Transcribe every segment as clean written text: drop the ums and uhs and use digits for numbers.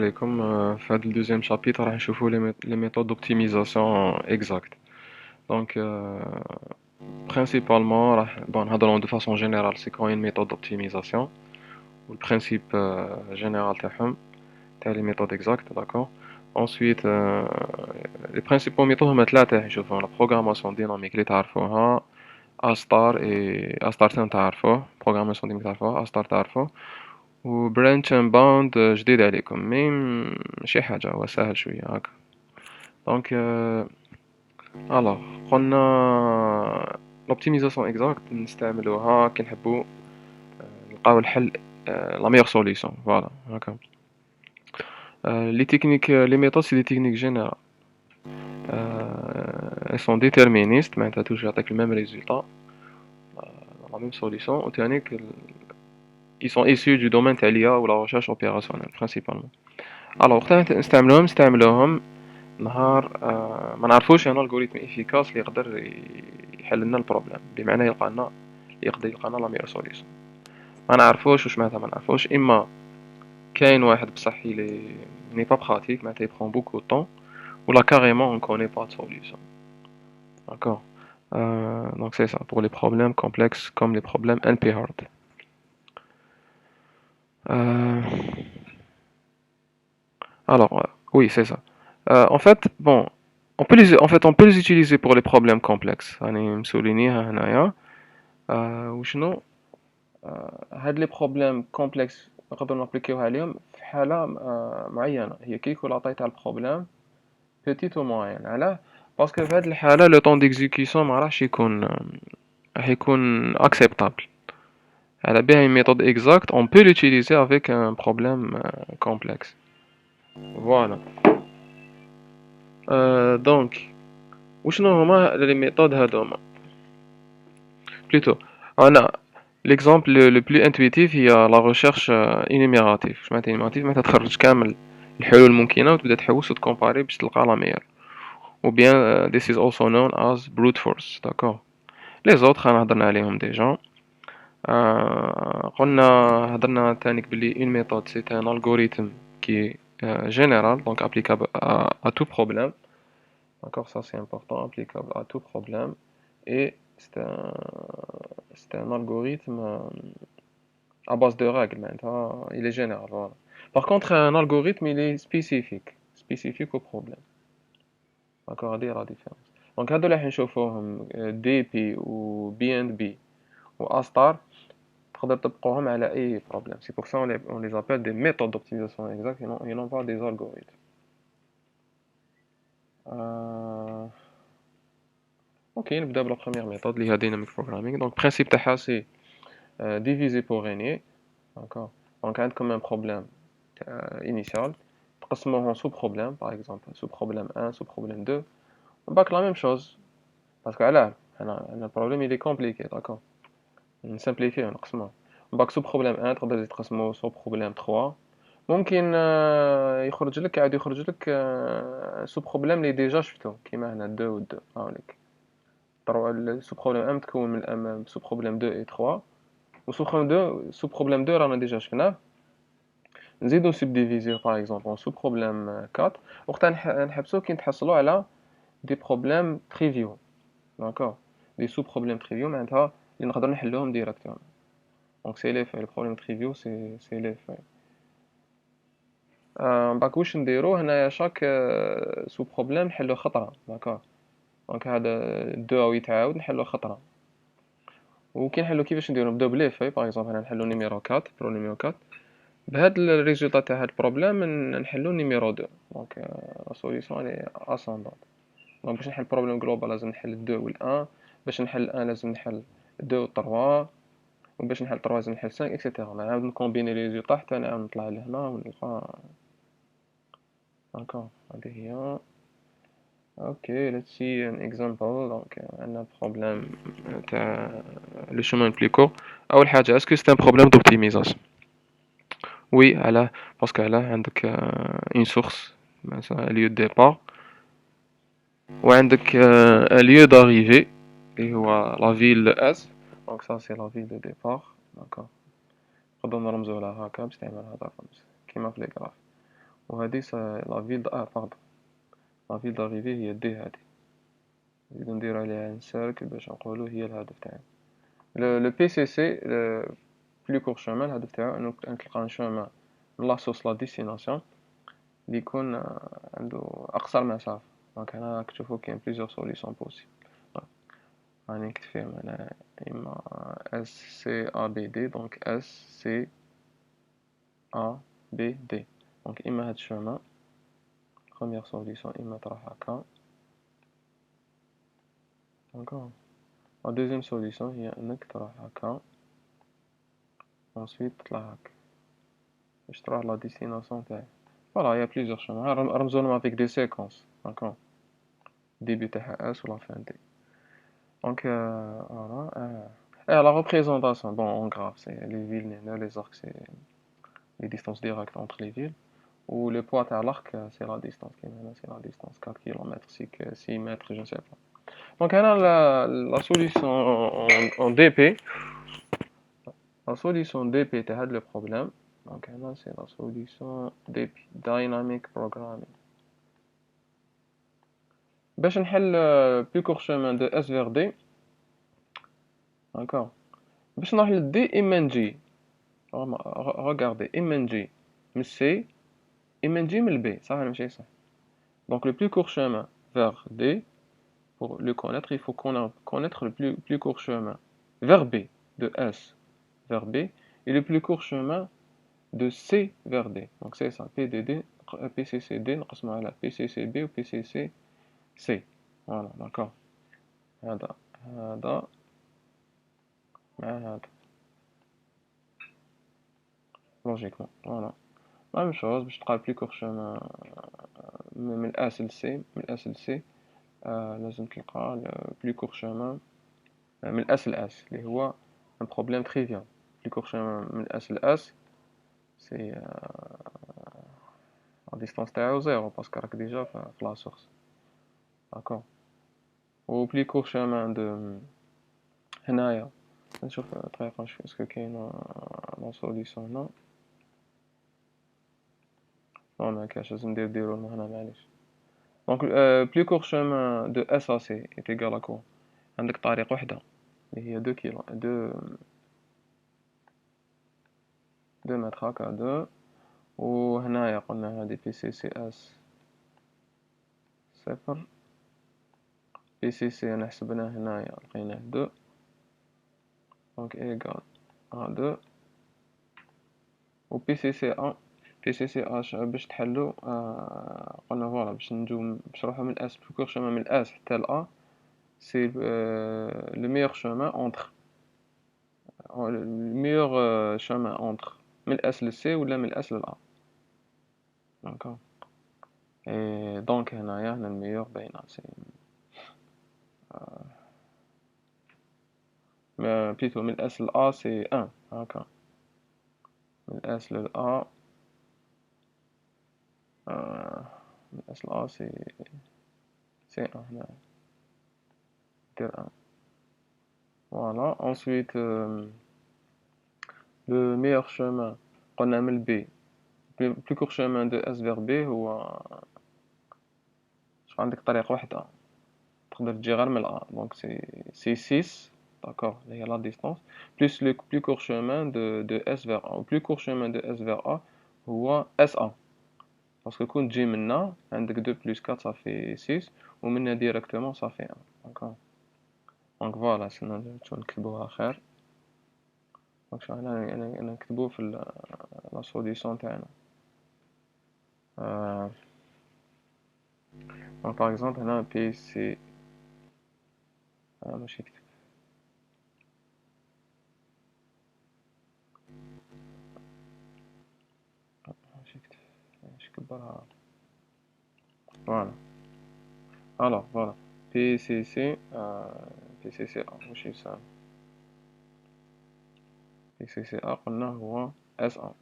عليكم في هذا الدوزيام شابيتر راح نشوفوا لي ميثود دوبتيميزاسيون اكزاكت دونك برينسيبالمون راح نهضروا دو فاسون جينيرال سي كوا une méthode d'optimisation والبرينسيپ جينيرال تاعهم تاع لي ميثود اكزاكت داكور ensuite لي برينسيپال ميثود هما ثلاثه راح نشوفوا لا بروغراماسيون ديناميك اللي تعرفوها استار اي استار تعرفوه بروغراماسيون ديناميك تعرفوها استار تعرفوه وبرانش اند باوند جديد عليكم مي ماشي حاجة هو ساهل شوية هاكا دونك الوغ قلنا لوبتيميزاسيون اكزاكت نستعملوها كي نحبو نلقاو الحل لا ميور سوليسيون فوالا هاكا لي تكنيك لي ميثود سي دي تكنيك جينيرال elles sont déterministes معناتها توجور يعطيك الميم ريزولطا لا ميم سوليسيون و تانيك ils sont issus du domaine تاع l'IA ou la recherche opérationnelle principalement الوغ وقتها نستعملوهم نهار ما نعرفوش ان الغوريثم افيكاس اللي يقدر يحل لنا البروبليم بمعنى يقدر يلقى لنا لا ميور سوليوشن ما نعرفوش واش معناتها ما نعرفوش اما كاين واحد بصح لي ني با براتيك معناتها يبرون بوكو طون ولا كاريمون اون كوني با دو سوليوشن داكور donc c'est ça pour les problèmes complexes comme les problèmes NP-hard alors oui c'est ça en fait bon on peut les utiliser pour les problèmes complexes راني مسولينيها هنايا وشنو هاد لي بروبليم كومبلكس نقدروا نابليكيوها عليهم في حاله معينه هي كي يكون العطاي تاع البروبليم بيتيت و موين علاه باسكو في هاد الحاله لو طون ديكزيكسيون ما راحش يكون اكسبتابل على بها une méthode exacte on peut l'utiliser avec un problème complexe voilà دونك وشنو هما لي ميثود هادوما plutôt انا l'exemple le plus intuitif هي la recherche énumérative واش معناتها énumérative معناتها تخرج كامل الحلول الممكنه وتبدا تحوس وتكومباري باش تلقى لا ميور ou bien this is also known as brute force d'accord les autres هضرنا عليهم déjà قلنا هضرنا تانيك بلي une méthode c'est un algorithme qui est général donc applicable à tout problème d'accord ça c'est important applicable à tout problème et c'est un algorithme à base de règles معناتها il est général voilà par contre un algorithme il est spécifique au problème d'accord هذه la différence donc هادو اللي راح نشوفوهم دي بي و بي اند بي و استار تقدر تطبقوهم على اي problème c'est pour ça on les appelle des méthodes d'optimisation exacte et non pas des algorithmes ok نبدا بلا première méthode اللي هي dynamic programming donc principe تاعها c'est diviser pour régner d'accord donc عندكم un problème initial تقسموه en sous-problème par exemple sous-problème 1 sous-problème 2 باك la même chose parce que علاه حنا البروبليم il est compliqué d'accord نسامبليفيه نقسموه باك سو بروبليم 1 تقدر تقسموه سو بروبليم 3 ممكن يخرج لك سو بروبليم اللي ديجا شفتو كيما هنا 2 و 2 هاوليك سو بروبليم 1 متكون من الامام سو بروبليم 2 و 3 و سو بروبليم 2 رانا ديجا شفناه نزيدو سبديفيزيو باغ اكزومبل سو بروبليم 4 وقتها نحبسو كي نتحصلوا على دي بروبليم تريفيو داكور دي سو بروبليم تريفيو معناتها اللي نقدر نحلوهم ديريكتومون دونك سي لي فاي البروبليم تريفيو سي لي فاي باك واش نديرو هنايا شاك سو بروبليم نحلو خطره داكور دونك هذا دو او يتعاود نحلو خطره وكي نحلو كيفاش نديرو نبداو بلي فاي باغ اكزومبل هنا نحلو نيميرو 4 برو نيميرو 4 بهاد الريزولطا تاع هاد البروبليم نحلو نيميرو 2 دونك لا سوليوشن لي اسوندونت دونك باش نحل بروبليم جلوبال لازم نحل 2 و 1 باش نحل 1 لازم نحل 2 و 3 وباش نحل 3 لازم نحل 5 اكسيتيرا نعاود نكومبيني لي ريزولطا حتى نعاود نطلع لهنا ونلقى داكور هذه هي اوكي let's see an example دونك عندنا بروبليم تاع لو chemin plus court اول حاجه اسكو سي ان بروبليم دوبتيميزاسيون وي علاه باسكو علاه عندك اون سورس مثلا ليو دو ديبار وعندك ان lieu d'arrivée اللي هو لا فيل اس دونك ça c'est la ville de départ d'accord نقدروا نرمزو لها هكا باستعمال هذا الرمز كيما في لي غراف وهذه لا فيل باردون لا فيل داريفي هي دي هذه نزيدو نديرو عليها ان سيركل باش نقولو هي الهدف تاعنا. لو بي سي سي بلو كور شومان الهدف تاعو انو تلقى ان شومان من لا سورس لا ديستيناسيون اللي يكون عنده اقصر مسافه. دونك هنا راك تشوفو كاين بليزيور سوليسيون بوسيبل. راني نكتب فيهم هنا اما اس سي ا بي دي دونك اس سي ا بي دي دونك اما هاد الشومان بروميير سوليسيون اما تروح هكا داكور. لا دوزيام سوليسيون هي انك تروح هكا ensuite تطلع هكا باش تروح لا ديستيناسيون تاعك. فوالا يا بليزيور شومان رمزولهم افيك دي سيكونس داكور début تاعها اس و لا فان دي. دونك فوالا la représentation bon en graphe c'est les villes les arcs c'est les distances directes entre les villes ou le poids à l'arc c'est la distance qui est c'est la distance 4 km 6 mètres je ne sais pas. Donc la solution en DP la solution DP تاع هذا le problème donc là c'est la solution DP dynamic programming باش نحل plus court chemin de S vers D d'accord باش نروح ل D إما نجي regardez إما نجي من C إما نجي من B صح ولا ماشي صح. donc le plus court chemin vers D pour le connaître il faut connaître le plus court chemin vers B de S vers B et le plus court chemin de C vers D. Donc c'est ça, PDD, PCCD, نقسمو على PCCB و PCCC. Voilà, d'accord. هذا مع هذا logiquement. Voilà. Même chose باش تلقى plus court chemin من S ل C من S ل C لازم تلقى le plus court chemin من S ل S اللي هو un problème trivial. Plus court chemin من S ل S c'est la distance تاعو زيرو باسكو راك ديجا في لا سورس داكور. و بلي كور شومان دو هنايا نشوف طريقة نشوف اسكو كاين لا سوليسيون هنا نو مكاش لازم نديرو هنا معليش. دونك بلي كور شومان دو اس ا سي ايت ايكال ا كوا عندك طريق وحدة اللي هي 2 كيلو 2 متر هكا 2 وهنايا قلنا هادي بي سي سي اس صفر بي سي سي انا حسبناه هنايا لقيناه 2 دونك ايكال ا 2 و بي سي سي ا بي سي سي اش باش تحلو قلنا فوالا باش نروحو من الاس بلو كور شومان من الاس حتى لا سي لو ميور شومان اونتر لو ميور شومان اونتر من الاس للسي ولا من الاس للا داكوغ. اي دونك هنايا هنا الميور باينه سي بليتو من الاس للا سي ان هاكا من الاس للا من الاس للا سي ان هنا دير ان فوالا. ensuite le meilleur chemin قلنا من B plus court chemin de S vers B هو شوف عندك طريق واحدة تقدر تجي غير من A donc c'est 6 d'accord اللي هي la distance plus le plus court chemin de S vers A. le plus court chemin de S vers A هو SA parce que كون تجي منا عندك 2 plus 4 ça fait 6 ومنها directement ça fait 1 d'accord. donc voilà سنة نكتبوها خير دونك شوف أنا نكتبو في لا سوليسيون تاعنا. donc par exemple هنا بي سي ماشي نكتب ماشي نكبرها فوالا alors voilà بي سي سي بي سي سي ا ماشي سام بي سي سي ا قلنا هو اس ا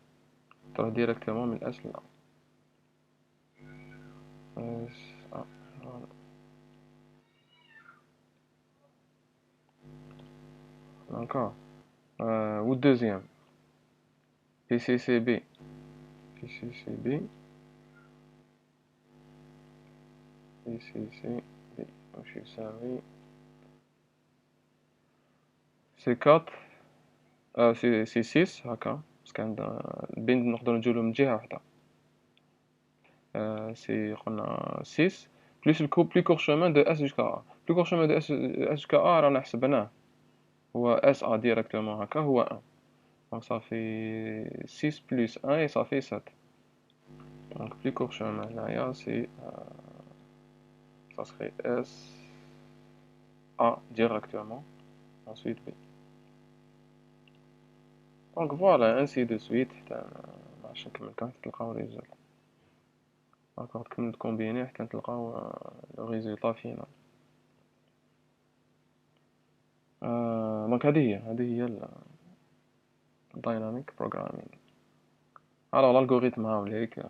تروح ديريكتومون من الاس للا اس ا فوالا داكوغ. و الدوزيام بي سي سي بي بي سي سي بي ici, واش يساوي سي 4 سي 6 هكا، باسكو عندنا البين نقدرو نجيولو من جهة وحدة. سي قلنا 6 بلس الكو بلو كور شومان دو اس جوسكا ا. بلو كور شومان دو اس جوسكا ا رانا حسبناه هو اس ا ديريكتومون هكا هو 1. دونك صافي 6 بلس 1 et ça fait 7. Donc plus court chemin هنايا c'est ça serait S A directement, ensuite B. Donc voilà, ainsi de suite حتى ماعرفتش نكمل حتى تلقاو الريزلت. داكوغ تكمل تكومبيني حتى تلقاو لو ريزولطا فينال. دونك هذه هي الدايناميك بروغرامينغ. Alors l'algorithme هاوليك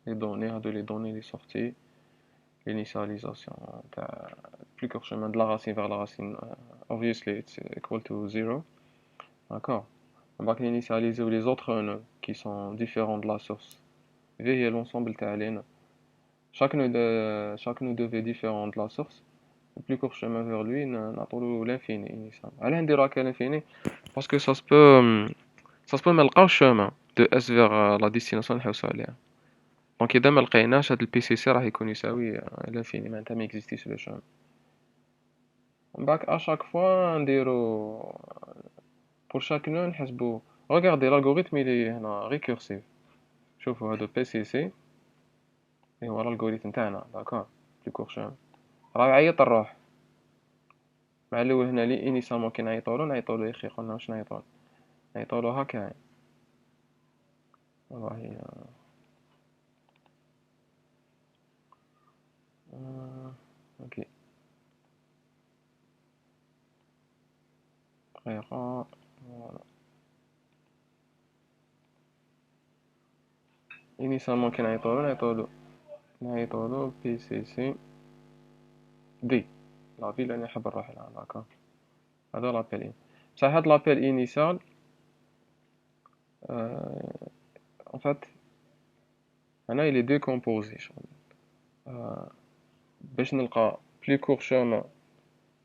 les données هادو les données les sorties l'initialisation تاع plus court chemin de la racine vers la racine obviously it's equal to 0. D'accord. On va initialiser les autres nœuds qui sont différents de la source. V est l'ensemble تاع les nœuds. Chaque nœud de V différent de la source. Le plus court chemin vers lui نعطولو l'infini initial. علاه نديرو هكا l'infini parce que ça se peut ما نلقاوش chemin de S vers la destination نحوسو عليها. دونك إذا ما لقيناش هاد البي سي سي راح يكون يساوي l'infini معناتها ما اكزيستيش لو chemin. ومن بعد à chaque fois نديرو pour chaque nœud نحسبو. Regardez l'algorithme il est هنا récursif. شوفوا هادو بي سي سي اي هو الالغوريثم تاعنا داكور بلو كور شومان راه يعيط الروح مع الاول هنا لي انيسيالمون كي نعيطولو يا اخي قلنا واش نعيطولو هكا والله اوكي دقيقة فوالا انيسيالمون كي نعيطولو بي سي سي دي لا في اللي نحب نروح لها داكور هذا لابيل بصح هاد لابيل انيسيال en fait هنا il est décomposé باش نلقى بلو كور شومان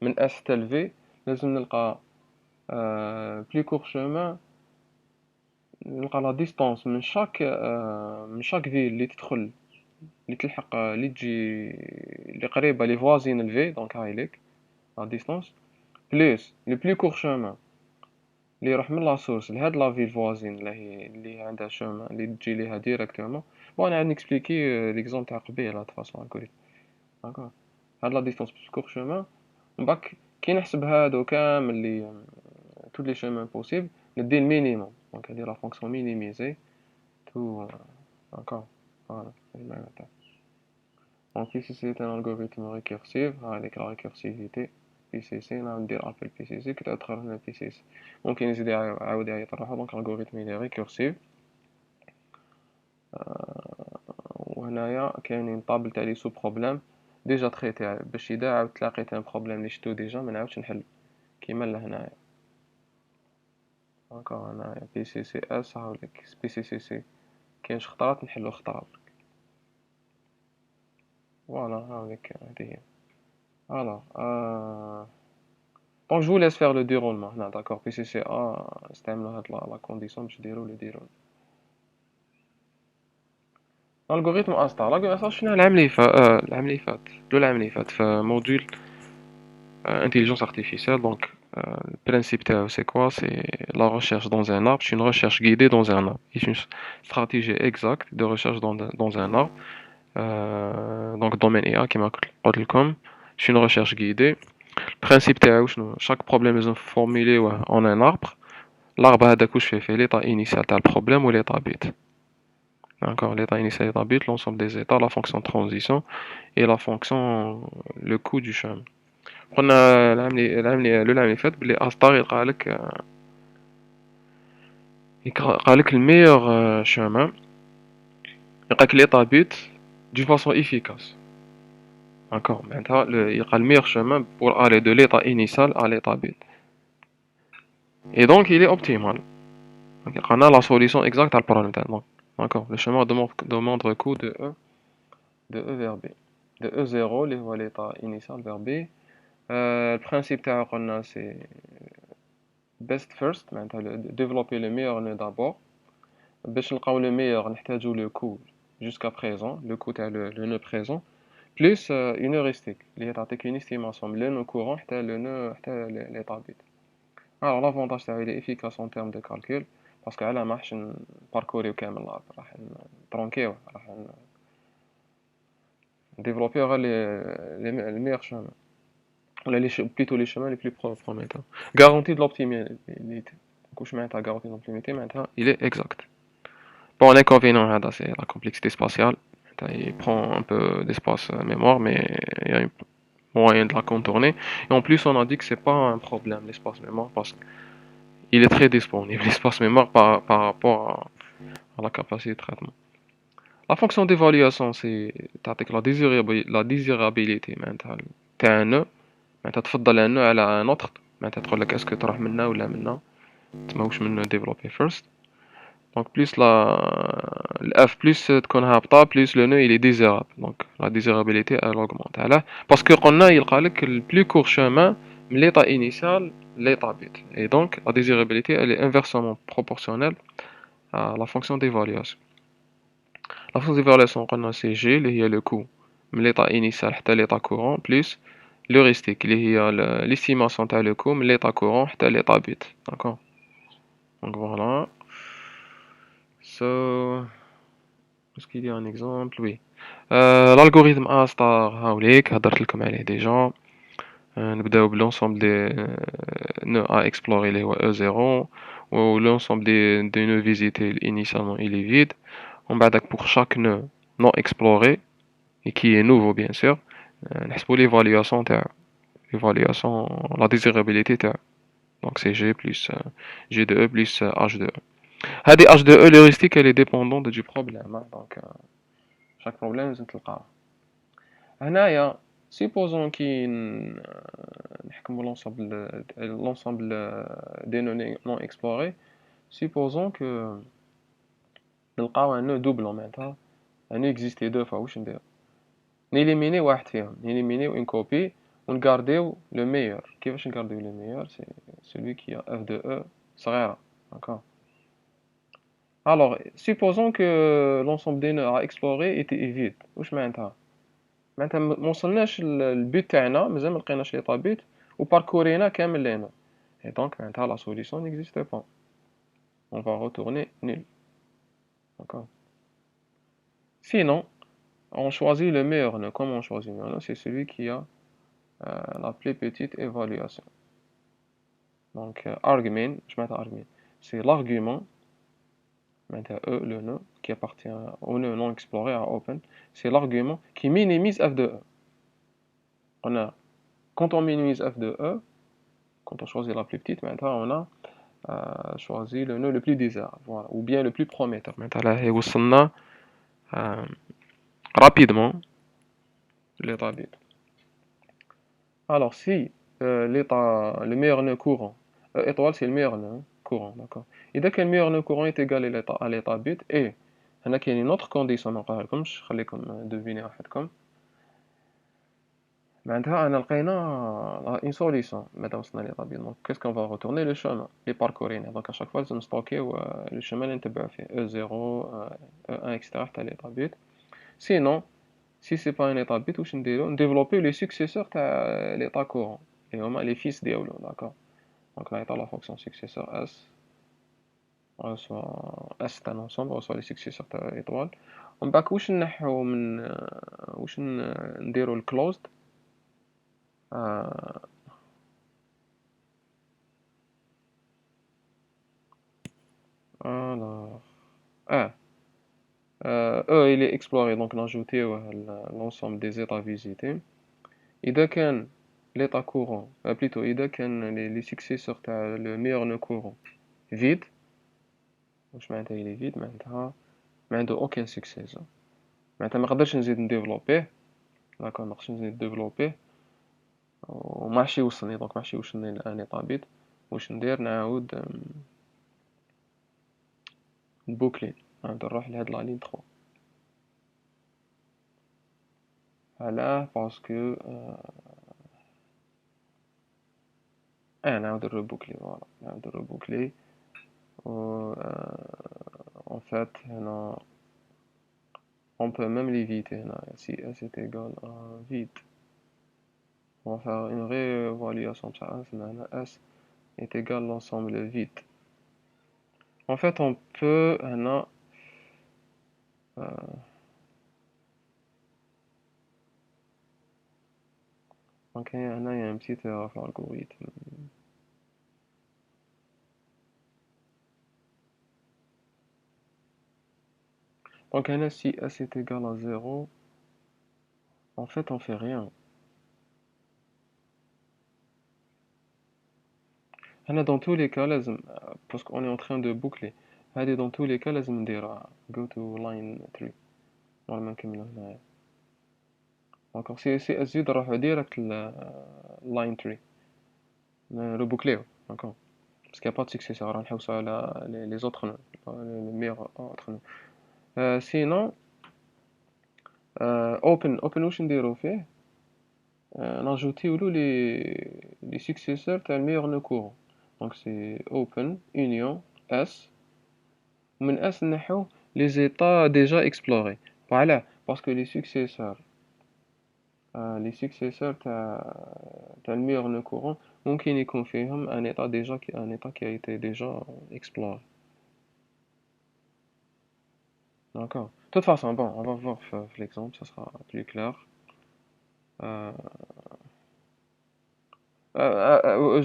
من اس حتى ل في لازم نلقى بلو كور شومان نلقى لا ديستونس من شاك فيل اللي تدخل اللي تلحق اللي تجي اللي قريبه لي فوازين الفي دونك هاي ليك لا ديستونس بليس لو بلو كور شومان اللي يروح من لا سورس لهاد لا فيل فوازين اللي عندها شومان اللي تجي ليها ديريكتومون. بون انا عاد نكسبليكي ليكزومبل تاع قبيله د فاصون الكوريكت داكور. هاد لا ديستونس بلو كور شومان من بعد كي نحسب هادو كامل لي tous les chemins possibles ندي المينيموم دونك هادي لا فونكسيون مينيميزي تو داكور فوالا هادي المعنى تاعها. دونك ici c'est un algorithme récursif هاديك لا récursivité بي سي سي نعاود ندير ابل بي سي سي كي تدخل هنا بي سي سي ممكن يزيد يعاود يعيط روحو دونك الالغوريثم لي ريكورسيف. وهنايا كاينين طابل تاع لي سو بروبليم ديجا تريتي باش اذا عاود تلاقيت ان بروبليم لي شتو ديجا ما نعاودش نحل كيما لهنايا داكوغ. هنايا بي سي سي اس هاوليك بي سي سي سي كاين خطرات نحلو خطرات فوالا هاوليك هادي هي. الوغ دونك جو laisse faire le déroulement هنا داكوغ بي سي سي ا استعملو هاد لا كونديسيون باش ديرو لو ديرولمون. الالغوريثم استار شفناه العام اللي فات العام اللي فات في موديول intelligence artificielle. Donc le principe c'est quoi? C'est la recherche dans un arbre, c'est une recherche guidée dans un arbre, c'est une stratégie exacte de recherche dans un arbre. Donc domaine IA qui m'a dit comme c'est une recherche guidée. Le principe c'est chaque problème est formulé en un arbre. L'arbre a fait l'état initial du problème ou l'état bit. D'accord, l'état initial, l'état bit, l'ensemble des états, la fonction de transition et la fonction, le coût du chemin. قلنا العام اللي فات بلي استار يلقالك الميور شومان يلقاك ليطا بيت دو فاسون افيكاس داكوغ معناتها يلقى الميور شومان بور الي دو ليطا انيسيال ا ليطا بيت اي دونك il est optimal دونك يلقانا لا سوليسيون اكزاكت تاع البروبليم تاعنا داكوغ لو chemin demande recours de E vers B. de E0 اللي هو l'état initial vers B. البرانسيب تاعو قلنا سي best first معناتها développer le meilleur nœud d'abord. باش نلقاو le meilleur نحتاجو le coût jusqu'à présent, le coût تاع le nœud présent plus une heuristique اللي هي تعطيك une estimation من le nœud courant حتى le nœud حتى l'état bit. Alors l'avantage تاعو il est efficace en termes de calcul parce que على ما راحش نباركوريو كامل الارض راح نترونكيو راح نديفلوبيو غير les meilleurs chemins ولا plutôt les chemins les plus prometteurs. Garantie de l'optimalité. واش معناتها garantie de l'optimalité معناتها il est exact. Bon, l'inconvénient هذا c'est la complexité spatiale. Il prend un peu d'espace mémoire mais il y a un moyen de la contourner. Et en plus on a dit que c'est pas un problème l'espace mémoire parce qu'il est très disponible l'espace mémoire par rapport à la capacité de traitement. La fonction d'évaluation c'est la désirabilité معناتها تاع un nœud معناتها تفضل un nœud على un autre معناتها تقول لك اسكو تروح منا ولا منا تسماوش من développer first. Donc plus la f plus تكون هابطة plus le nœud il est désirable. Donc la désirabilité elle augmente. Alors, parce que قلنا يلقى لك le plus court chemin من l'état initial l'état bit. Et donc la désirabilité elle est inversement proportionnelle à la fonction d'évaluation. La fonction d'évaluation قلنا c'est g اللي هي le coût من l'état initial حتى l'état courant plus l'heuristique اللي هي l'estimation تاع le coût من l'état courant حتى l'état bit. D'accord. Donc voilà. So, est-ce qu'il y a un exemple? Oui. L'algorithme A star هاوليك هضرت لكم عليه déjà. نبداو بلونسومبل دي nœuds à explorer اللي هو E0 ou l'ensemble des nœuds visités initialement il est vide. On va donc pour chaque nœud non exploré et qui est nouveau bien sûr نحسبوا l'évaluation تاعو l'évaluation la désirabilité تاعو. Donc c'est G plus G de E plus H de E. هذه H de E l'heuristique elle est dépendante du problème. Donc chaque problème لازم تلقاه. هنايا supposons كي نحكموا l'ensemble des nœuds non explorés. Supposons que نلقاو un nœud doublant معناتها un nœud existait deux fois واش ندير نيليميني واحد فيهم نيليمينيو une copie ونغارديو le meilleur. كيفاش نغارديو le meilleur c'est celui qui a f de E صغيرة. D'accord. Alors supposons que l'ensemble des nœuds à explorer était vide واش معناتها ما وصلناش البيت تاعنا مازال ما لقيناش لي طابيت وباركورينا كامل لينا et donc معناتها la solution n'existe pas. On va retourner nul. D'accord. Sinon on choisit le meilleur nœud. Comment on choisit le meilleur nœud? C'est celui qui a la plus petite évaluation. Donc argument je mets argument c'est l'argument maintenant E le nœud qui appartient au nœud non exploré à open c'est l'argument qui minimise f de E. Quand on minimise f de E, quand on choisit la plus petite, maintenant on a choisi le nœud le plus désirable, voilà, ou bien le plus prometteur. Maintenant là, on a rapidement l'état bit. Alors si le meilleur nœud courant, étoile c'est le meilleur nœud courant, d'accord. Et dès que le meilleur nœud courant est égal à l'état bit, et il y a une autre condition, comme je vais deviner comme معناتها أنا لقينا une solution مادام وصلنا لي طابيل. donc qu'est-ce qu'on va retourner le chemin les parcourين donc à chaque fois لازم نستوكيو le chemin اللي نتبعو فيه E0 E1 etc حتى لي طابيل. sinon si c'est pas un état bit واش نديرو نديفلوبيو les successeurs تاع l'état courant اللي هما les fils ديالو. d'accord. donc نعيطو la fonction successeur S on reçoit S c'est un ensemble on reçoit les successeurs تاع étoile. ومن بعد واش نحو من واش نديرو الclosed alors il est exploré donc نجوتيه l'ensemble des états visités. إذا كان l'état courant plutôt إذا كان les successeurs تاع le meilleur nœud courant vide واش معناتها il est vide معناتها ما عنده aucun successeur معناتها ما نقدرش نزيد نديفلوبيه. داكور ما نقدرش نزيد نديفلوبيه وما عرفتش يوصلني دونك ما عرفتش يوصلني لان état bit. واش ندير نعاود نبوكلي نعاود نروح لهاد لا لين 3 Parce que نعاود reboucler voilà نعاود reboucler en fait on peut même l'éviter si S est égal à vide. On va faire une réévaluation de S. S est égal à l'ensemble vide. En fait, on peut donc il y a une petite erreur dans l'algorithme. Donc si S est égal à 0, en fait on fait rien. Dans tous les cas, parce qu'on est en train de boucler. Dans tous les cas, لازم ندير go to line 3. نورمال نكملو هنايا. دونك سي اس زيد نروحو ديريكت line 3. نبوكليو داكور. Parce qu'il n'y a pas de successeur, on va les autres noms, les meilleurs autres noms. Sinon, open واش نديرو فيه ناجوتيولو les successeurs تاع الميور نو كورون. Donc c'est open union s ومن s نحو les états déjà explorés. Voilà, parce que les successeurs تاع الميور نو كورون ممكن يكون فيهم un état qui a été déjà exploré. D'accord. De toute façon, bon, on va voir l'exemple, ça sera plus clair. Euh,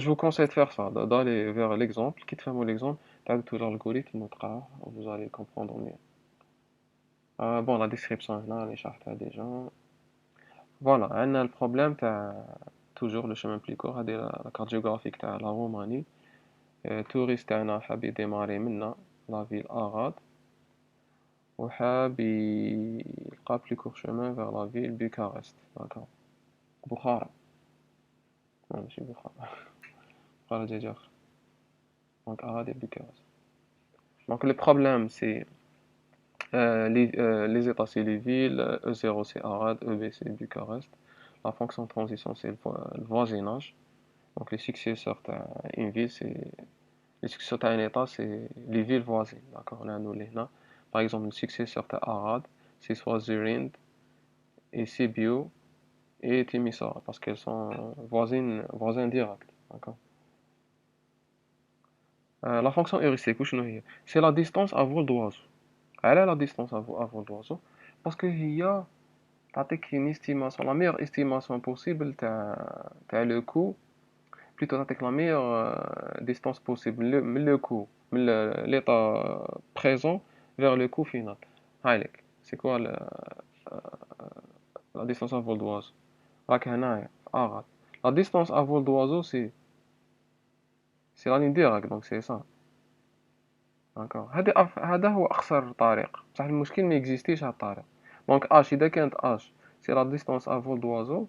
je vous conseille de faire ça, d'aller vers l'exemple, quitte faire l'exemple, t'as tout l'algorithme, vous allez comprendre mieux. Bon, la description là, les chartes déjà. Voilà, on a le problème, t'as toujours le chemin plus court, la carte géographique de la Roumanie. Touriste, t'as حاب démarrer maintenant la ville Arad. وحاب يلقى plus court chemin vers la ville Bucarest. D'accord. Bukhara. Non, ماشي بخارى. بخارى جاي آخر. Donc Arad et Bucarest. Donc le problème c'est les états c'est les villes, E0 c'est Arad, EB c'est Bucarest. La fonction de transition c'est le voisinage. Donc les successeurs d'une ville c'est les successeurs d'un état c'est les villes voisines. D'accord, on a annulé là. Par exemple le successeur de Arad c'est soit Zurinde et Sibiu et Timisoara parce qu'elles sont voisins directs. D'accord. La fonction heuristique, c'est la distance à vol d'oiseau. Elle a la distance à vol d'oiseau parce qu'il y a une estimation, la meilleure estimation possible t'as le coût, plutôt t'as la meilleure distance possible, le coût, l'état présent vers le coût final. C'est quoi la distance à vol d'oiseau? La distance à vol d'oiseau, c'est la ligne directe, donc c'est ça. D'accord. هذا هو أقصر طريق. بصح المشكل ما يكزيستيش هاد الطريق. دونك إذا كانت سي لا ديستونس ا فول دوازو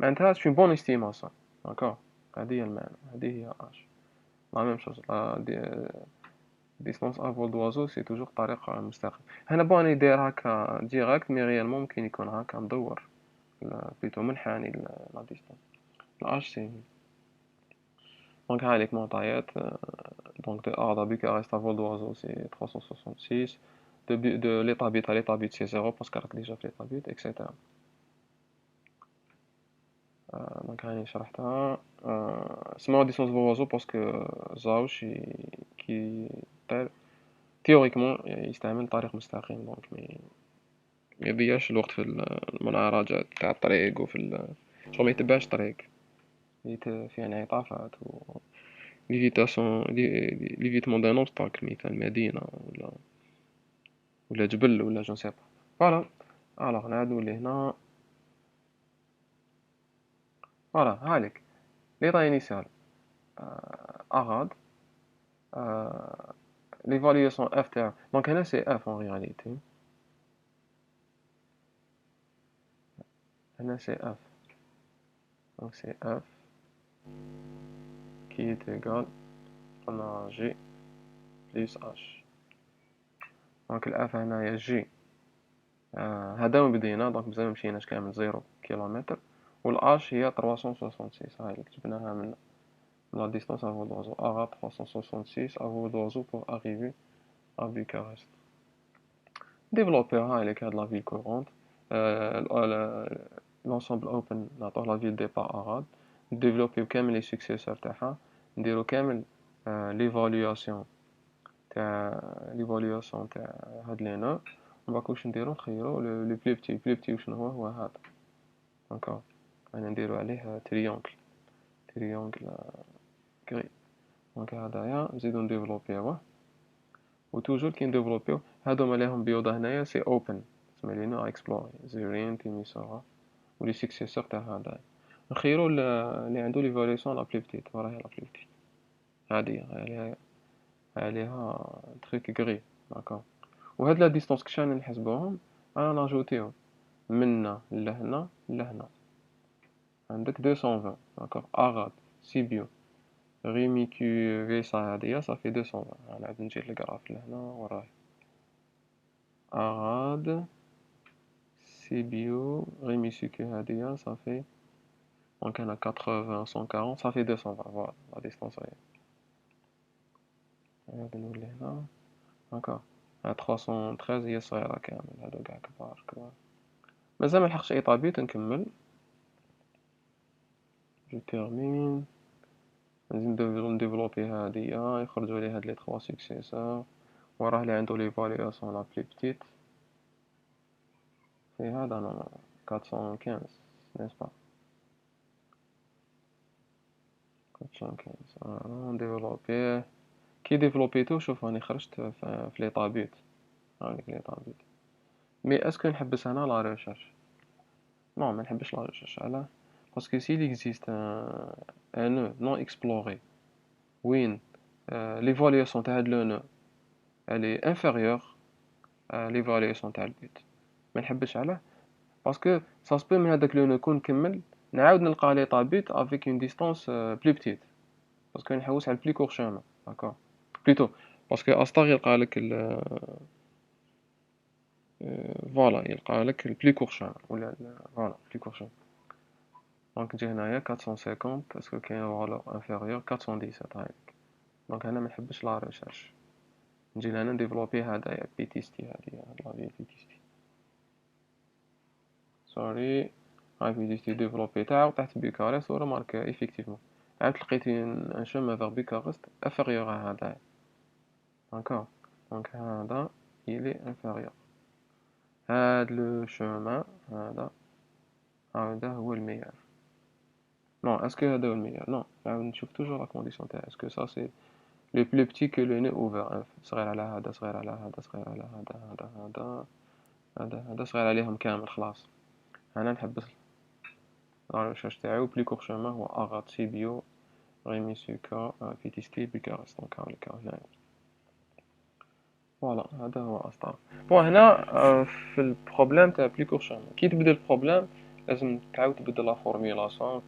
معناتها سي بون استيماسيون. داكور. هذه هي المعنى. هذه هي لا ميم شوز. ديستونس ا فول دوازو سي توجور طريق مستقيم. هنا بوني داير هكا ديريكت مي ريالمون ممكن يكون هكا مدور بلوتو منحني لا ديستونس. سي دونك هاهليك معطيات. Donc de A à Bucarest à vol d'oiseau c'est 366. De l'état bit à l'état bit c'est 0 parce qu'elle a déjà fait l'état bit, etc. Donc هاني شرحتها. اسمها distance vol d'oiseau parce que زاوش qui théoriquement يستعمل طريق مستقيم دونك ما يضيعش الوقت في المناراجات تاع الطريق وفي شغل ما يتبعش الطريق فيها انعطافات l'évitement d'un obstacle مثال مدينة ولا جبل ولا جو سي با. فوالا الوغ نعاودو لهنا. فوالا هاليك ليطا انيسيال اغاد ليفالياسيون اف تاعو. دونك هنا سي اف en réalité. هنا سي اف. دونك سي اف qui est égal à g plus h. دونك الاف هنايا جي هذا وين بدينا، دونك مازال ممشيناش كامل 0 كيلومتر. والاش هي 366 هاي اللي كتبناها من la distance à vol d'oiseau. ARA 366 à vol d'oiseau pour arriver à Bucarest. Développeur avec la ville courante. L'ensemble open dans la ville départ Arad. Développer كامل les successeurs تاعها. نديرو كامل l'évaluation تاع هاد لي نو. مباكوش نديرو نخيرو لو بلو بتي وشنو هو هذا. دونك انا نديرو عليه تريونغل كري. دونك هدايا نزيدو نديفلوبيوه. وتوجور كي نديفلوبيو هادوما ليهم بيوضا هنايا سي اوبن، تسمى لينا اكسبلوري زيرين تيميسورا ولي سيكسيسور تاع هذا. نخيرو اللي عندو ليفاليسيون لا بلو بتيت، وراهي لا بلو بتيت هادي عليها تخيك غري داكور. وهاد لا ديستونس كشان نحسبوهم انا ناجوتيهم منا لهنا لهنا. عندك 220 داكور. اغاد سيبيو ريمي كيو فيسا هادية صافي 220. انا عاد نجي الكراف لهنا وراهي أغاد سيبيو ريمي سيكو هادية صافي. دونك أنا 80 140 صافي 220 فوالا لا ديستونس هي. هاد نولي هنا هاكا 313 هي صغيرة كامل، هادو قاع كبار كبار. مازال ملحقش أي طابيت نكمل. جو تيرمين. نزيد نديفلوبي هادية يخرجو لي هاد لي 3 سيكسيسور. وراه لي عندو ليفالياسيون لا بلي بتيت في هذا أنا 415 نيسبا 415. نديفلوبيه كي ديفلوبيتو شوف راني خرجت في لي طابيت. هانيك لي طابيت. مي اسكو نحبس هنا لا ريشيرش؟ نو ما نحبش لا ريشيرش. علاه؟ باسكو سي اكزيست ان نو نون اكسبلوري وين ليفالياسيون تاع هاد لو نو الي انفيريور ليفالياسيون تاع البيت، ما نحبش. علاه؟ باسكو سا سبو من هذاك لو نو كون نكمل نعاود نلقى لي طابيت افيك اون ديستونس بلو بتيت، باسكو نحوس على البلي كور شومان داكور بليتو. باسكو استار يلقى لك فوالا يلقى لك البلي كور شومان ولا فوالا بلي كور شومان. دونك تجي هنايا 450 اسكو كاين فالور انفيريور 417 هايليك. دونك هنا ما نحبش لا ريشيرش، نجي لهنا نديفلوبي هدايا بيتيستي هادي لا في بيتيستي سوري. هاي بيتيستي ديفلوبي تاعو تحت بيكارست و مارك ايفيكتيفمون عاد لقيت ان شومان فيغ بيكارست انفيريور ا هدايا داكور. دونك هذا il est inférieur. هاد لو شومان هذا هو الميار. نو اسكو هذا هو الميار؟ نو نعاود نشوف توجور لا كونديسيون تاعي اسكو سا سي لو بلو بتي كو لو ني اوفر. صغير على هذا صغير على هذا صغير على هذا صغير عليهم كامل خلاص. انا نحبس لا ريشيرش تاعي. و بلي كور شومان هو اغات سيبيو ريمي سوكا بيتيسكي بوكارست. دونك هاوليك هنايا فوالا هذا هو أصلا. بون هنا في البروبليم تاع بلي كور شومان كي تبدا البروبليم لازم تعاود تبدل لا فورميلاسيون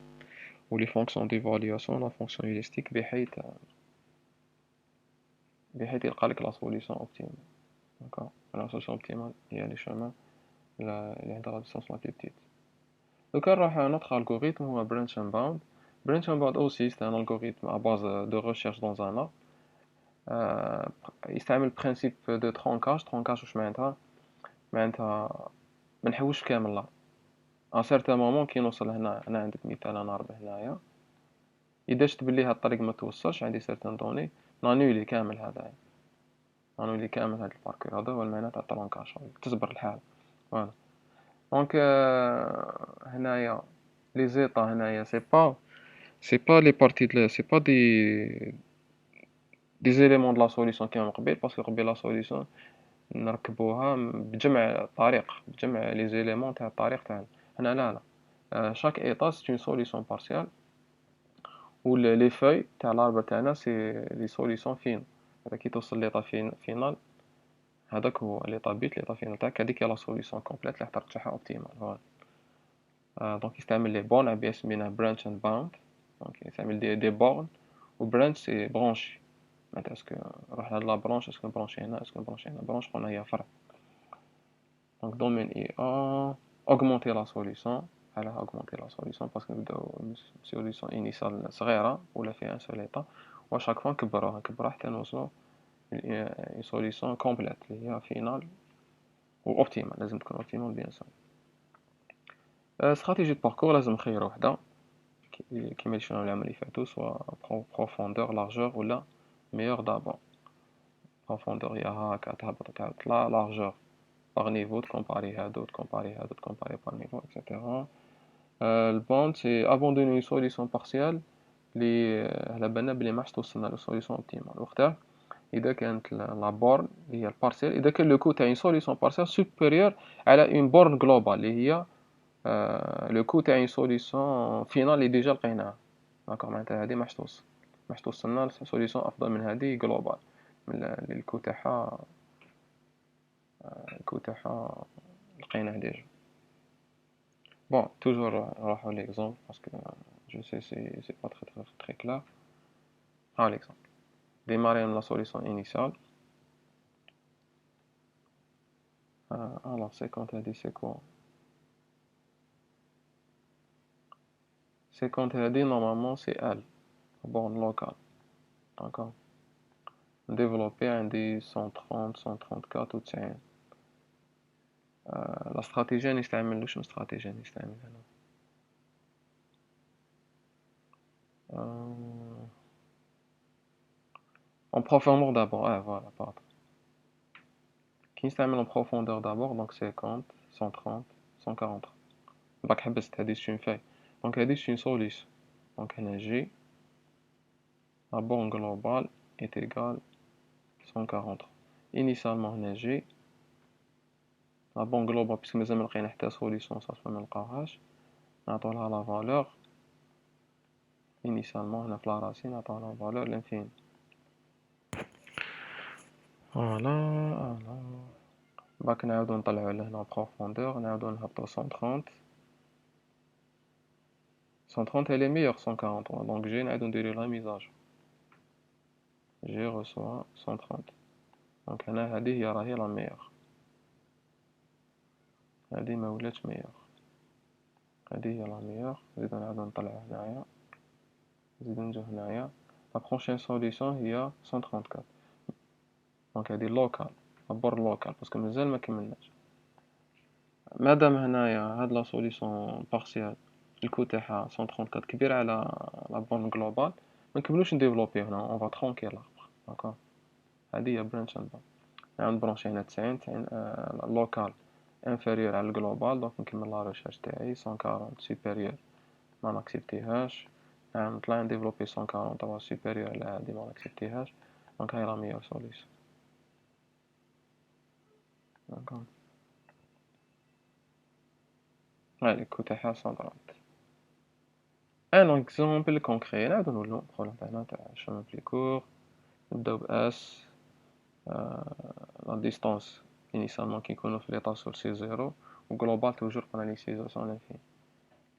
و لي فونكسيون ديفالياسيون لا فونكسيون هيوريستيك بحيث يلقى لك لا سوليسيون اوبتيمال داكور. لا سوليسيون اوبتيمال هي لي شومان اللي عندها لا ديستونس لا بلو بتيت. دوكا نروح نوتر الغوريثم هو برانش اند باوند. برانش اند باوند اوسي سي ان الغوريثم ا باز دو ريشيرش دون ان يستعمل برينسيپ دو ترونكاج. ترونكاج واش معناتها؟ معناتها ما نحوش كامل لا ان سيرتان مومون كي نوصل هنا. انا عندك مثال انا ربح هنايا اذا شفت بلي هاد الطريق ما توصلش عندي سيرتان دوني نانيولي كامل هذا نانيولي كامل هاد الباركور. هذا هو المعنى تاع الترونكاج تصبر الحال فوالا. دونك هنايا لي زيتا هنايا سي با لي بارتي سي با دي زيليمون د لا سوليسيون كيما قبيل. باسكو قبيل لا سوليسيون نركبوها بجمع الطريق بجمع لي زيليمون تاع الطريق تاعنا. هنا لا شاك ايطا سي اون سوليسيون بارسيال و لي فوي تاع الاربر تاعنا سي لي سوليسيون فين. هذا كي توصل ليطا فينال هذاك هو ليطا بيت ليطا فينال تاعك هذيك هي لا سوليسيون كومبليت اللي ترجعها اوبتيمال فوالا. دونك يستعمل لي بورن عبيه سميناه برانش اند باوند. دونك يستعمل دي بورن و برانش سي برونشي معناتها اسكو نروح لهاد لا برونش اسكو نبرونشي هنا اسكو نبرونشي هنا برونش قلنا هي فرع. Donc domaine IA, augmenter la solution. Elle a augmenté la solution parce que une solution initiale صغيرة ولا فيها un seul état. وà chaque fois نكبروها حتى نوصلوا une solution complète اللي هي finale و optimale. لازم تكون optimale bien sûr. استراتيجية باركور لازم نخير وحدة كيما اللي شفنا العام اللي فاتو سوا بروفوندور لارجور ولا ميور دابور. بروفوندور هي هاكا تهبط تعاود تطلع، لارجور باغ نيفو تكومباري هادو تكومباري هادو تكومباري باغ نيفو اكسيتيرا. البوند سي ابوندوني اون سوليسيون بارسيال لي على بالنا بلي ما توصلنا لو سوليسيون اوبتيمال. وقتها اذا كانت لا بورن اللي هي البارسيال، اذا كان لو كو تاع اون سوليسيون بارسيال سوبيريور على اون بورن جلوبال اللي هي لو كو تاع اون سوليسيون فينال اللي ديجا لقيناها. داكوغ معناتها هادي ما توصلنا لسوليسيون افضل من هادي جلوبال من الكو تاعها لقيناه ديجا. Bon, toujours راحوا l'exemple parce que je sais c'est pas très clair. Ah, l'exemple. Démarrer la solution initiale. Alors, 50 a dit c'est quoi? 50 a dit normalement c'est L, borne locale. D'accord. Développer un dit 130, 134 ou 90. La stratégie نستعمل واش من stratégie نستعمل هنا؟ En profondeur d'abord, voilà, pardon. Qui نستعمل en profondeur d'abord, donc 50, 130, 140. باك حبست هادي c'est une feuille. Donc هادي c'est une solution. Donc هنا G, la borne globale est égale 140. Initialement هنا G, la borne globale puisque مازال ما لقينا حتى solution صافي ما نلقاوهاش، نعطولها la valeur. Initialement هنا في la racine نعطولها la valeur l'infini. Voilà. باك نعاودو نطلعو لهنا profondeur، نعاودو نهبطو 130. 130 elle est meilleure 140, donc G نعاودو نديرو la mise à jour. G reçoit 130. دونك هنا هادي هي راهي لا ميور، هادي ما ولاتش ميور، هادي هي لا ميور. نزيدو نعاودو نطلعو هنايا، نزيدو نجو هنايا. لا بروشين سوليسيون هي 134. دونك هادي لوكال، لابور لوكال باسكو مازال ما كملناش. مادام هنايا هاد لا سوليسيون بارسيال الكو تاعها 134 كبير على لا بورن جلوبال، ما نكملوش نديفلوبي هنا، اون فا ترونكي لابخ. داكوغ، هادي هي برانش ان. نعاود نبرونشي هنا 90 لوكال انفيريور على الجلوبال، دونك نكمل لا ريشيرش تاعي 140 سوبيريور ما ناكسبتيهاش، نعاود نطلع نديفلوبي 143 سوبيريور على هادي ما ناكسبتيهاش. دونك هاي لا ميور سوليسيون. داكوغ، هاي الكو تاعها 130. ان اكزومبل كونكري، نعاودو نولو البروبليم تاعنا تاع شومون بلي كور. نبداو ب اس، لا ديستونس initialement كيكونو في ليطا سور سي زيرو، و global توجور قلنا لي سيزاسيون لانفيني.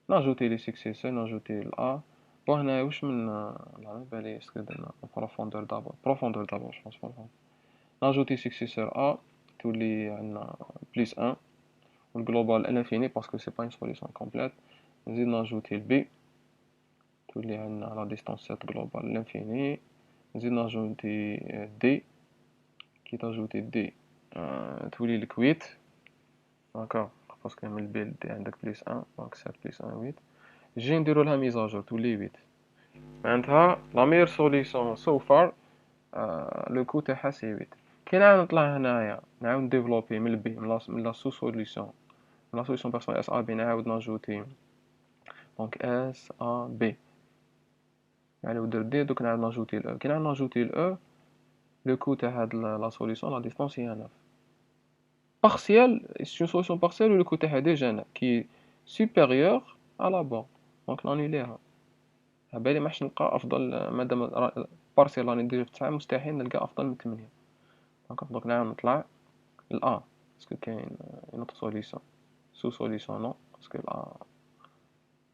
ناجوتي لي سكسيسور، ناجوتي الأ. بون هنايا واش من على بالي اسكو درنا بروفوندور دابور، بروفوندور دابور جوبونس بروفوندور. ناجوتي سكسيسور أ تولي عندنا بليس ان، و الجلوبال لانفيني باسكو سي با اون سوليسيون كومبليت. نزيد ناجوتي البي تولي عندنا لا ديستونس سيت جلوبال لانفيني. نزيد ناجوتي دي، كي تاجوتي دي تولي لك 8. داكوغ، باسكو من البي دي عندك بليس ان، دونك 7 بليس ان 8. جي نديرو لها ميزاجور تولي 8. معناتها لا ميور سوليسيون سو فار لو كو تاعها سي 8. كي نعاود نطلع هنايا نعاود نديفلوبي من البي من لا سو سوليسيون، من لا سوليسيون بيرسونيل اس ا بي، نعاود ناجوتي دونك اس ا بي، يعني ندير دي. دوك نعاود ناجوتي الاو، كي نعاود ناجوتي الاو لو كو تاع هاد لا سوليسيون لا ديستونس هي 9. partielle, c'est une solution partielle où le côté est déjà qui est supérieur à la borne. Donc نانيليها. بالي ما حش نلقى افضل مادام بارسيال راني ندير في 9 مستحيل نلقى افضل من 8. دونك نعاود نطلع الأ باسكو كاين اون اوتر سوليسيون سو سوليسيون نو باسكو الأ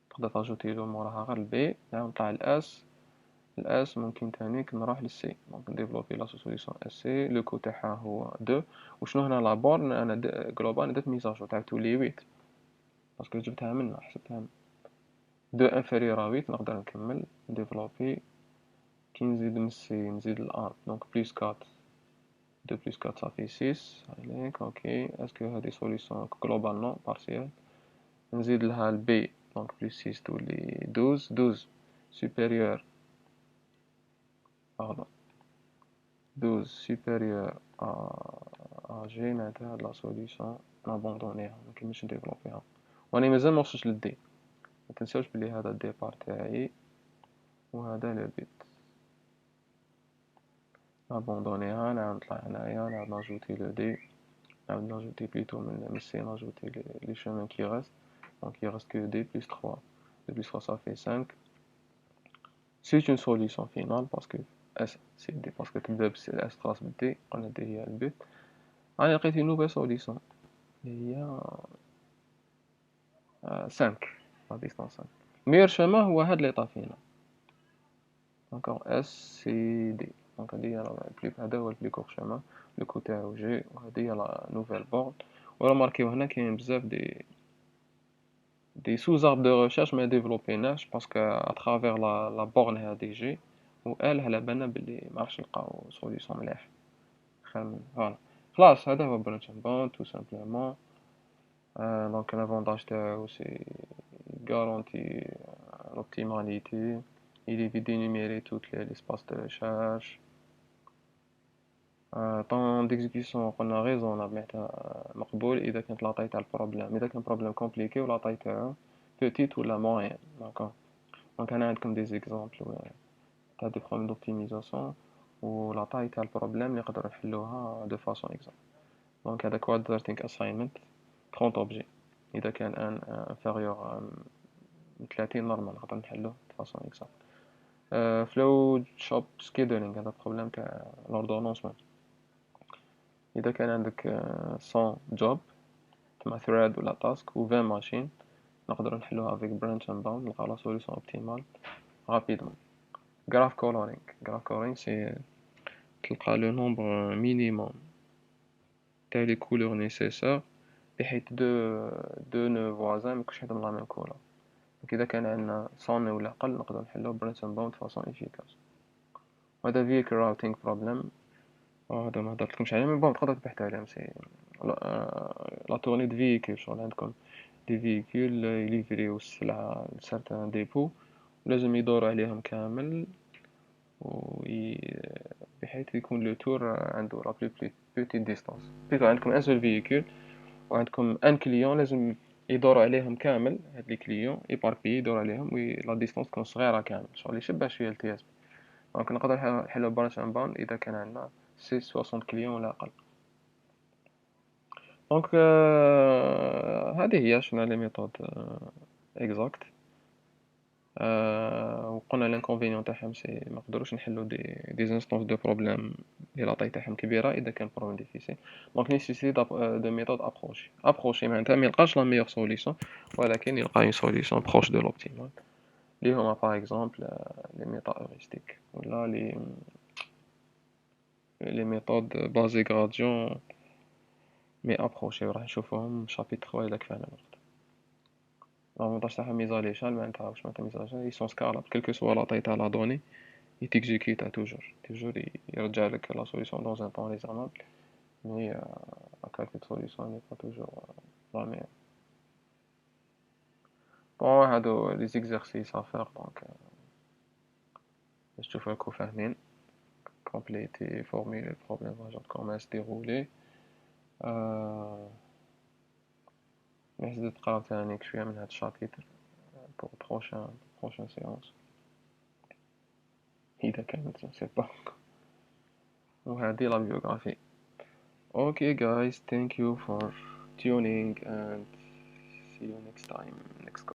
تقدر تاجوتي له موراها غير البي. نعاود نطلع الاس، الاس ممكن تانيك نروح للسي، دونك نديفلوبي لا سوليسيون اس سي. لو كو تاعها هو 2. وشنو هنا لا بورن انا جلوبال درت ميزاجو تاع تولي 8 باسكو جبتها منها حسبتها من 2 انفيريور ا 8 نقدر نكمل نديفلوبي. كي نزيد من السي نزيد الان دونك بلس 4 2 بلس 4 صافي 6 عليك اوكي. اسكو هادي سوليسيون جلوبالمون بارسيال. نزيد لها البي دونك بلس 6 تولي 12 supérieur pardon 12 supérieur à G معناتها لا سوليسيون نابوندونيها مكنملش نديفلوبيها. واني مازال موصلش للدي، متنساوش بلي هذا الديبار تاعي وهذا لو بيت. نابوندونيها نعاود نطلع هنايا نعاود ناجوتي لو دي، نعاود ناجوتي بليتو من السي ناجوتي لي شومان كي ريست. دونك il reste que d plus 3. d plus 3 ça fait 5. C'est une solution finale parce que S c'est D parce que تبدا S خلاص بالدي قلنا دي هي البيت. أنا لقيت une nouvelle solution اللي هي 5 la distance 5. meilleur chemin هو هاد لي طافينا دونك S C D. دونك هادي هي هذا هو البلي كور chemin لو كو تاعو جي وهادي هي لا نوفيل بورد. ورماركيو هنا كاين بزاف دي sous arbres de recherche ما ديفلوبيناش باسكو اترافير لا بورن هادي جي و ال على بالنا بلي معرفش نلقاو سوليسيون مليح خير من فوالا. خلاص هذا هو برانش اند باوند تو سامبلومون. دونك لافونتاج تاعو سي garantit l'optimalité, il évite d'énumérer toutes les espaces de recherche. Temps d'exécution قلنا raisonnable معناتها مقبول إذا كانت لا طاي تاع البروبليم، إذا كان بروبليم كومبليكي ولا طاي تاعو petite ولا moyenne. دونك هنا عندكم دي زيكزامبل تاع دي بروبليم دوبتيميزاسيون ولا طاي تاع البروبليم اللي نقدروا نحلوها دو فاسون اكزاكت. دونك هذا كوادراتيك اساينمنت 30 اوبجي، إذا كان ان انفيريور من 30 نورمال نقدر نحلوه دو فاسون اكزاكت. فلو شوب سكيدولينغ هذا بروبليم تاع لوردونونسمون. إذا كان عندك 100 جوب تما ثريد ولا تاسك و 20 ماشين نقدر نحلوها افيك برانش اند باوند نلقاو لا سوليسيون اوبتيمال رابيدمون. graph coloring سي تلقى لو نومبر مينيموم تاع لي كولور نيسيسار بحيث دو نو فوازان ميكونش عندهم لا ميم كولور. دونك إذا كان عندنا 100 ولا أقل نقدر نحلو برانش اند باوند فاسون إفيكاس. وهذا vehicle routing problem هذا ما هدرتلكمش عليه مي بون تقدر تبحث عليهم. سي لا تورني دو فييكول شغل عندكم دي فييكول يليفريو السلعة لسارتان ديبو لازم يدوروا عليهم كامل بحيث يكون لو تور عنده لا بلو بوتيت ديستانس. بيتو عندكم ان سول فييكول وعندكم ان كليون لازم يدوروا عليهم كامل. هاد لي كليون يباربي يدور عليهم لا ديستانس تكون صغيره كامل شغل يشبه شويه التي اس بي. دونك نقدر نحلو برانش ان باوند اذا كان عندنا 60 كليون ولا اقل. دونك هذه هي شنو لي ميثود اكزاكت. وقلنا الانكونفينيون تاعهم سي ما نقدروش نحلو دي انستانس دو بروبليم اللي لاطاي تاعهم كبيره اذا كان بروبليم ديفيسيل. دونك نيسيسيتي دو ميثود ابروشي معناتها ما يلقاش لا ميور سوليسيون ولكن يلقى اون سوليسيون بروش دو لوبتيمال اللي هما باغ اكزومبل لي ميثود هيوريستيك ولا لي ميثود بازي غراديون مي ابروشي راح نشوفوهم شابيتر 3 الا كفانا الوقت. l'avantage تاعها ميز على l'échelle معناتها واش معناتها ميز على l'échelle ils sont scalables quelle que soit la taille تاع la donnée il t'exécute toujours يرجع لك la solution dans un temps raisonnable mais la qualité de solution n'est pas toujours la meilleure. bon هادو les exercices à faire donc باش تشوفوا راكم فاهمين compléter formuler le problème genre comment se dérouler. نحس تقرا ثاني شويه من هاد الشابيتر pour prochaine séance إذا كانت je sais pas. وهذه la biographie. Okay guys, thank you for tuning and see you next time.